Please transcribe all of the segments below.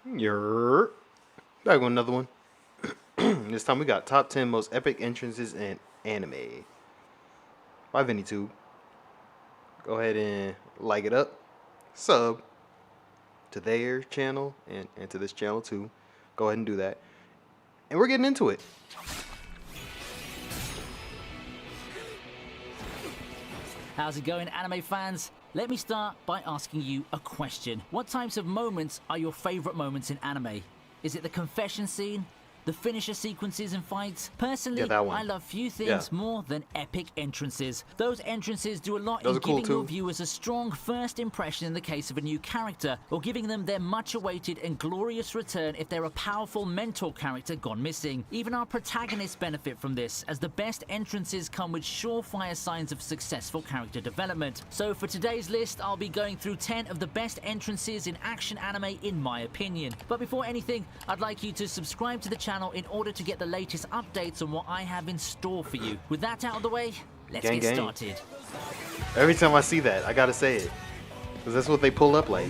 You're back with another one. This time we got top 10 most epic entrances in anime by VinnyTube. Go ahead and like it up, sub to their channel and to this channel too. Go ahead and do that. And we're getting into it. How's it going, anime fans? Let me start by asking you a question. What types of moments are your favorite moments in anime? Is it the confession scene? The finisher sequences and fights? Personally, Yeah, that one. I love few things more than epic entrances. Those entrances do a lot in giving your viewers a strong first impression in the case of a new character, or giving them their much-awaited and glorious return if they're a powerful mentor character gone missing. Even our protagonists benefit from this, as the best entrances come with surefire signs of successful character development. So for today's list, I'll be going through 10 of the best entrances in action anime in my opinion. But before anything, I'd like you to subscribe to the channel in order to get the latest updates on what I have in store for you. With that out of the way, let's get started. Every time I see that, I gotta say it, because that's what they pull up like.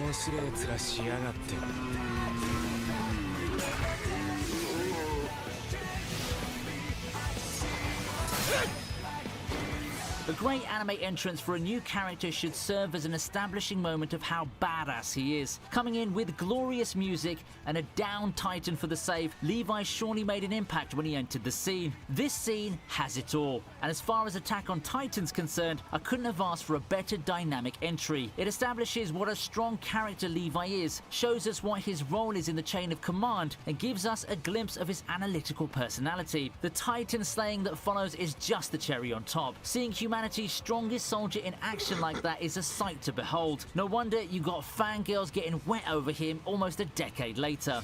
A great anime entrance for a new character should serve as an establishing moment of how badass he is. Coming in with glorious music and a down titan for the save, Levi surely made an impact when he entered the scene. This scene has it all, and as far as Attack on Titan's concerned, I couldn't have asked for a better dynamic entry. It establishes what a strong character Levi is, shows us what his role is in the chain of command, and gives us a glimpse of his analytical personality. The titan slaying that follows is just the cherry on top. Seeing humanity's strongest soldier in action like that is a sight to behold. No wonder you got fangirls getting wet over him almost a decade later.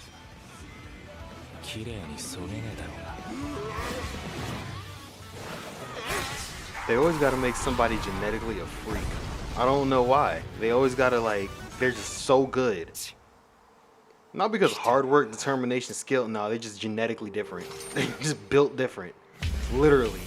They always gotta make somebody genetically a freak. I don't know why. They always gotta, like, they're just so good. Not because of hard work, determination, skill. No, they're just genetically different. They're just built different. Literally.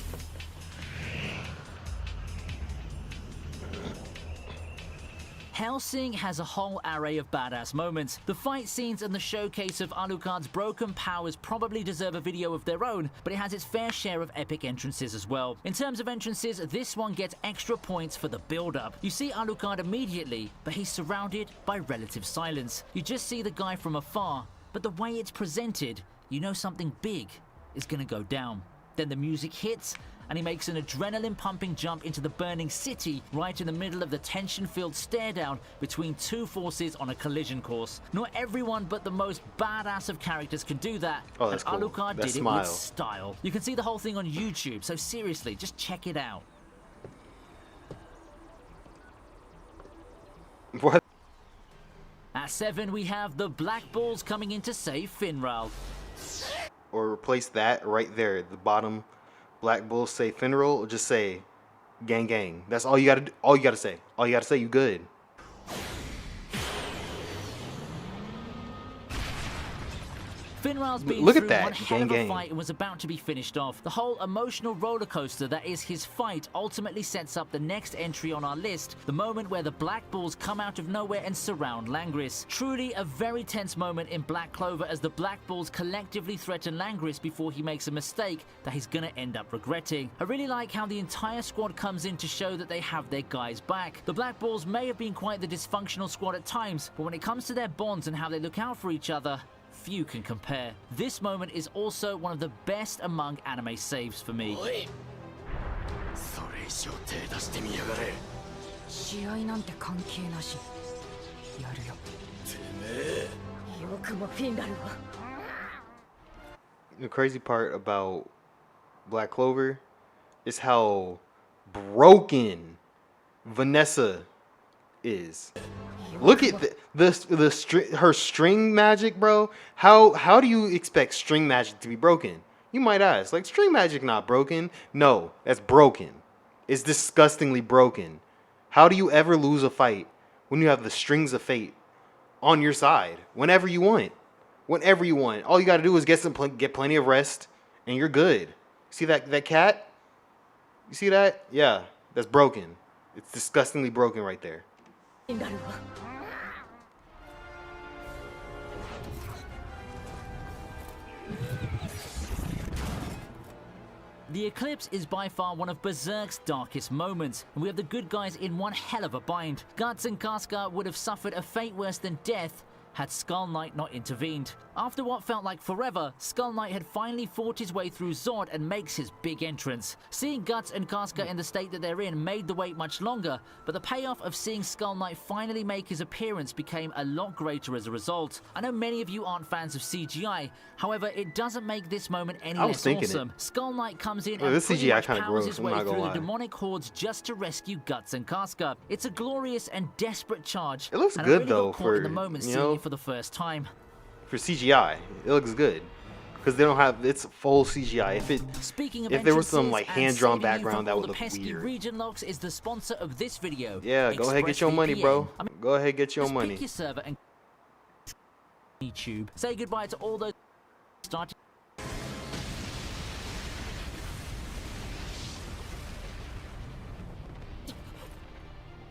Hellsing has a whole array of badass moments. The fight scenes and the showcase of Alucard's broken powers probably deserve a video of their own, but it has its fair share of epic entrances as well. In terms of entrances, this one gets extra points for the build-up. You see Alucard immediately, but he's surrounded by relative silence. You just see the guy from afar, but the way it's presented, you know something big is gonna go down. Then the music hits, and he makes an adrenaline-pumping jump into the burning city right in the middle of the tension-filled stare-down between two forces on a collision course. Not everyone but the most badass of characters can do that, Oh, that's and cool. Alucard That did smile. it with style. You can see the whole thing on YouTube, so seriously, just check it out. What? At 7, we have the Black Bulls coming in to save Finral. Or replace that right there at the bottom. Black Bull, say Finral, or just say gang gang. That's all you gotta do. All you gotta say. All you gotta say, you good. Finral's been Look at through that, one hell of a gang. fight and was about to be finished off. The whole emotional roller coaster that is his fight ultimately sets up the next entry on our list, the moment where the Black Bulls come out of nowhere and surround Langris. Truly a very tense moment in Black Clover as the Black Bulls collectively threaten Langris before he makes a mistake that he's gonna end up regretting. I really like how the entire squad comes in to show that they have their guys back. The Black Bulls may have been quite the dysfunctional squad at times, but when it comes to their bonds and how they look out for each other, few can compare. This moment is also one of the best among anime saves for me. The crazy part about Black Clover is how broken Vanessa is. Look at her string magic, bro. How do you expect string magic to be broken? You might ask, like, string magic not broken? No, that's broken. It's disgustingly broken. How do you ever lose a fight when you have the strings of fate on your side whenever you want? Whenever you want. All you got to do is get plenty of rest, and you're good. See that cat? You see that? Yeah, that's broken. It's disgustingly broken right there. The eclipse is by far one of Berserk's darkest moments, and we have the good guys in one hell of a bind. Guts and Casca would have suffered a fate worse than death had Skull Knight not intervened. After what felt like forever, Skull Knight had finally fought his way through Zod and makes his big entrance. Seeing Guts and Casca in the state that they're in made the wait much longer, but the payoff of seeing Skull Knight finally make his appearance became a lot greater as a result. I know many of you aren't fans of CGI, however, it doesn't make this moment any less awesome. Skull Knight comes in and this pretty CGI much kinda powers gross, his I'm way not gonna through the lie. demonic hordes just to rescue Guts and Casca. It's a glorious and desperate charge. It looks and good I really though got caught for in the moment you seeing know, it for the first time. for CGI. It looks good because they don't have it's full CGI. Speaking of if there was some entrances like and hand-drawn saving you background, from that all would the look pesky weird. Region Locks is the sponsor of this video. Yeah, go ahead, get your money, bro. Go ahead, get your Just money. pick your server and YouTube. Say goodbye to all those starting.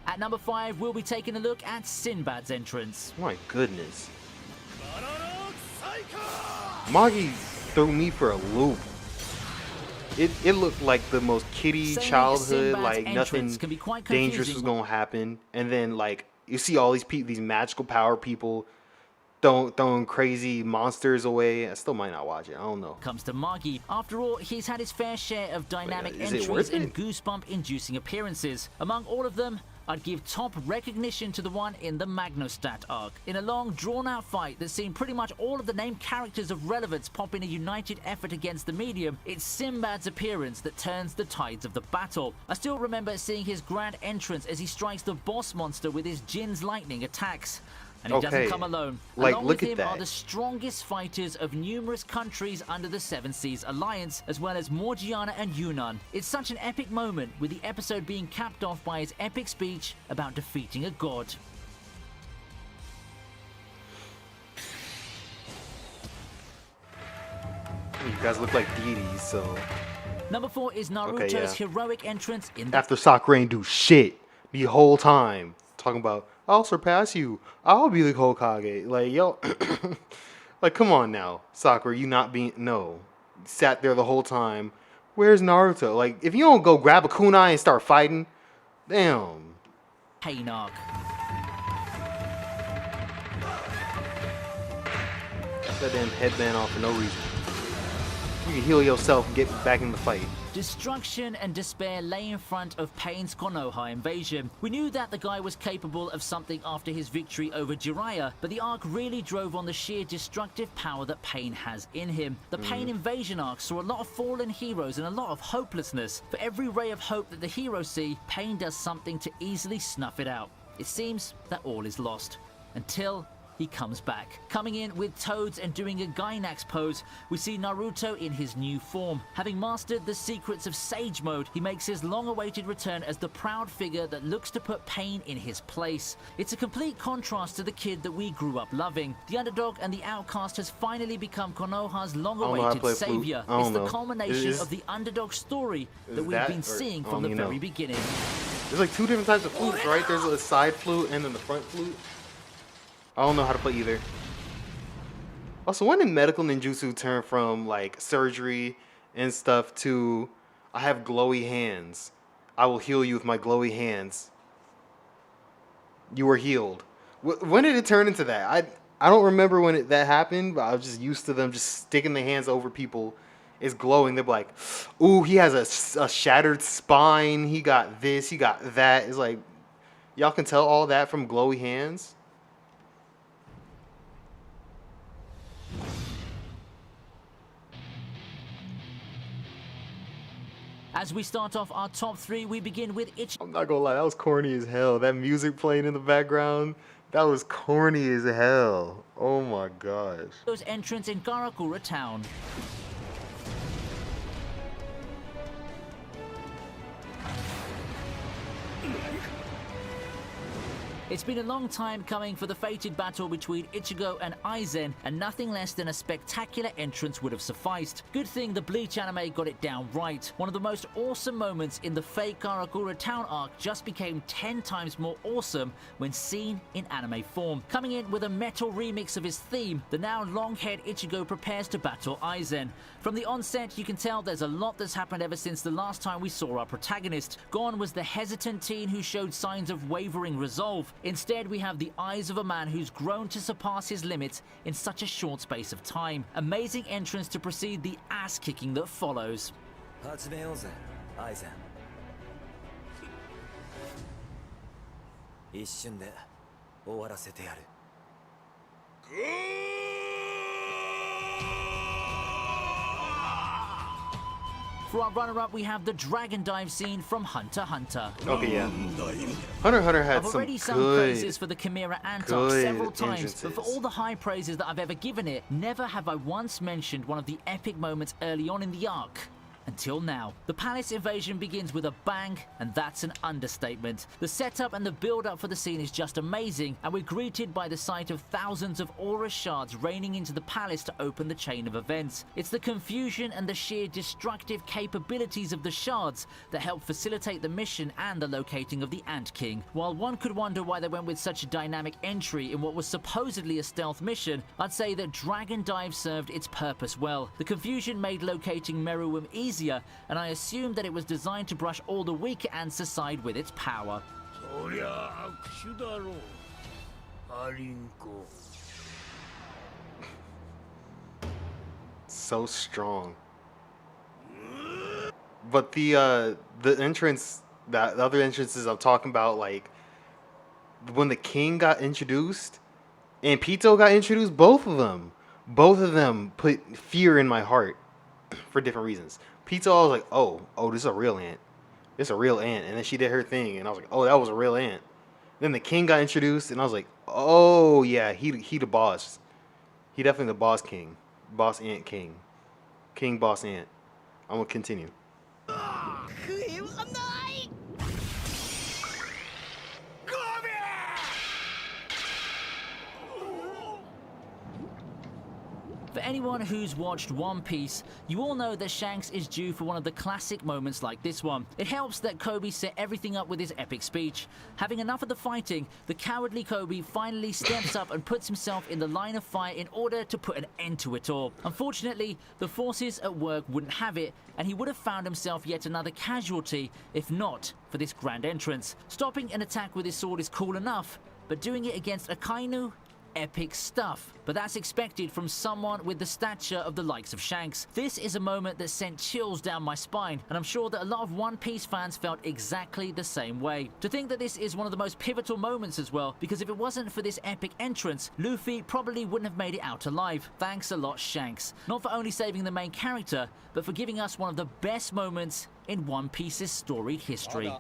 At number 5, we'll be taking a look at Sinbad's entrance. My goodness. Magi threw me for a loop. It looked like the most kiddie Saying childhood, Sinbad's like nothing entrance can be quite dangerous confusing. was gonna happen, and then like you see all these these magical power people throwing crazy monsters away. I still might not watch it. I don't know. Comes to Magi. After all, he's had his fair share of dynamic is it entries worth and it? goosebump-inducing appearances. Among all of them, I'd give top recognition to the one in the Magnostat arc. In a long, drawn-out fight that's seen pretty much all of the named characters of relevance pop in a united effort against the medium, it's Sinbad's appearance that turns the tides of the battle. I still remember seeing his grand entrance as he strikes the boss monster with his Jin's lightning attacks. And he doesn't come alone. Like, Along look with at him that. are the strongest fighters of numerous countries under the Seven Seas Alliance, as well as Morgiana and Yunnan. It's such an epic moment, with the episode being capped off by his epic speech about defeating a god. You guys look like deities, so Number 4 is Naruto's heroic entrance in the after Sakura ain't do shit the whole time, talking about I'll surpass you, I'll be the Hokage. Like, yo, like, come on now, Sakura, you not being sat there the whole time. Where's Naruto? Like, if you don't go grab a kunai and start fighting, damn. Pain arc. That damn headband off for no reason. You can heal yourself and get back in the fight. Destruction and despair lay in front of Pain's Konoha invasion. We knew that the guy was capable of something after his victory over Jiraiya, but the arc really drove on the sheer destructive power that Pain has in him. The Pain invasion arc saw a lot of fallen heroes and a lot of hopelessness. For every ray of hope that the heroes see, Pain does something to easily snuff it out. It seems that all is lost. Until he comes back. Coming in with toads and doing a Gainax pose, we see Naruto in his new form. Having mastered the secrets of Sage Mode, he makes his long-awaited return as the proud figure that looks to put Pain in his place. It's a complete contrast to the kid that we grew up loving. The underdog and the outcast has finally become Konoha's long-awaited savior. It's the culmination of the underdog story that we've been seeing from the very beginning. There's like two different types of flutes, right? There's a side flute and then the front flute. I don't know how to play either. Also, when did medical ninjutsu turn from like surgery and stuff to I have glowy hands, I will heal you with my glowy hands, you are healed? When did it turn into that? I don't remember when that happened, but I was just used to them just sticking their hands over people. It's glowing. They're like, ooh, he has a shattered spine. He got this. He got that. It's like, y'all can tell all that from glowy hands. As we start off our top 3, we begin with I'm not gonna lie, that was corny as hell. That music playing in the background, that was corny as hell. Oh my gosh. Ichigo's entrance in Karakura town. It's been a long time coming for the fated battle between Ichigo and Aizen, and nothing less than a spectacular entrance would have sufficed. Good thing the Bleach anime got it down right. One of the most awesome moments in the fake Karakura town arc just became 10 times more awesome when seen in anime form. Coming in with a metal remix of his theme, the now long-haired Ichigo prepares to battle Aizen. From the onset, you can tell there's a lot that's happened ever since the last time we saw our protagonist. Gone was the hesitant teen who showed signs of wavering resolve. Instead, we have the eyes of a man who's grown to surpass his limits in such a short space of time. Amazing entrance to precede the ass-kicking that follows. 始めようぜ、アイゼン。一瞬で終わらせてやる。For our runner-up, we have the Dragon Dive scene from Hunter x Hunter. Okay, yeah. Hunter x Hunter had I've already sung good, praises for the Chimera Antark good several times, entrances. but for all the high praises that I've ever given it, never have I once mentioned one of the epic moments early on in the arc. Until now. The palace invasion begins with a bang, and that's an understatement. The setup and the build-up for the scene is just amazing, and we're greeted by the sight of thousands of aura shards raining into the palace to open the chain of events. It's the confusion and the sheer destructive capabilities of the shards that help facilitate the mission and the locating of the Ant King. While one could wonder why they went with such a dynamic entry in what was supposedly a stealth mission, I'd say that Dragon Dive served its purpose well. The confusion made locating Meruem easier, and I assumed that it was designed to brush all the weaker ants aside with its power. So strong. But the entrance, the other entrances I'm talking about, like when the king got introduced and Pito got introduced, both of them put fear in my heart for different reasons. Pito, I was like, oh, this is a real ant. It's a real ant. And then she did her thing, and I was like, oh, that was a real ant. Then the king got introduced, and I was like, oh, yeah, he the boss. He definitely the boss king. Boss ant king. King boss ant. I'm going to continue. For anyone who's watched One Piece, you all know that Shanks is due for one of the classic moments like this one. It helps that Kobe set everything up with his epic speech. Having enough of the fighting, the cowardly Kobe finally steps up and puts himself in the line of fire in order to put an end to it all. Unfortunately, the forces at work wouldn't have it, and he would have found himself yet another casualty, if not for this grand entrance. Stopping an attack with his sword is cool enough, but doing it against Akainu? Epic stuff. But that's expected from someone with the stature of the likes of Shanks. This is a moment that sent chills down my spine, and I'm sure that a lot of One Piece fans felt exactly the same way. To think that this is one of the most pivotal moments as well, because if it wasn't for this epic entrance, Luffy probably wouldn't have made it out alive. Thanks a lot, Shanks. Not for only saving the main character, but for giving us one of the best moments in One Piece's storied history.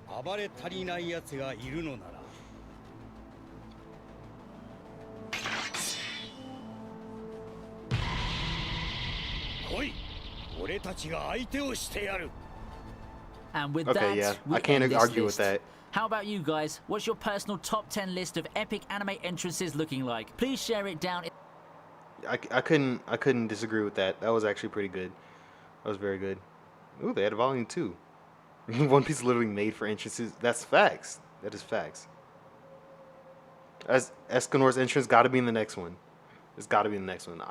And with Okay, that, yeah, we I can't end this argue with list. that. How about you guys? What's your personal top 10 list of epic anime entrances looking like? Please share it down. I couldn't disagree with that. That was actually pretty good. That was very good. Ooh, they had a volume 2. One Piece is literally made for entrances. That's facts. That is facts. As Escanor's entrance got to be in the next one. It's got to be in the next one.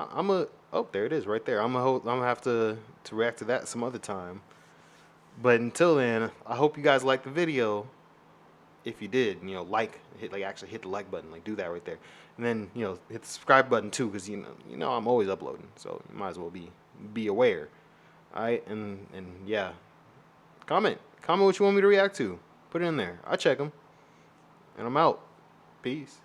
Oh, there it is, right there. I'm gonna have to react to that some other time. But until then, I hope you guys liked the video. If you did, actually hit the like button, do that right there, and then hit the subscribe button too, because you know I'm always uploading, so you might as well be aware. All right, and yeah, comment what you want me to react to. Put it in there. I check them, and I'm out. Peace.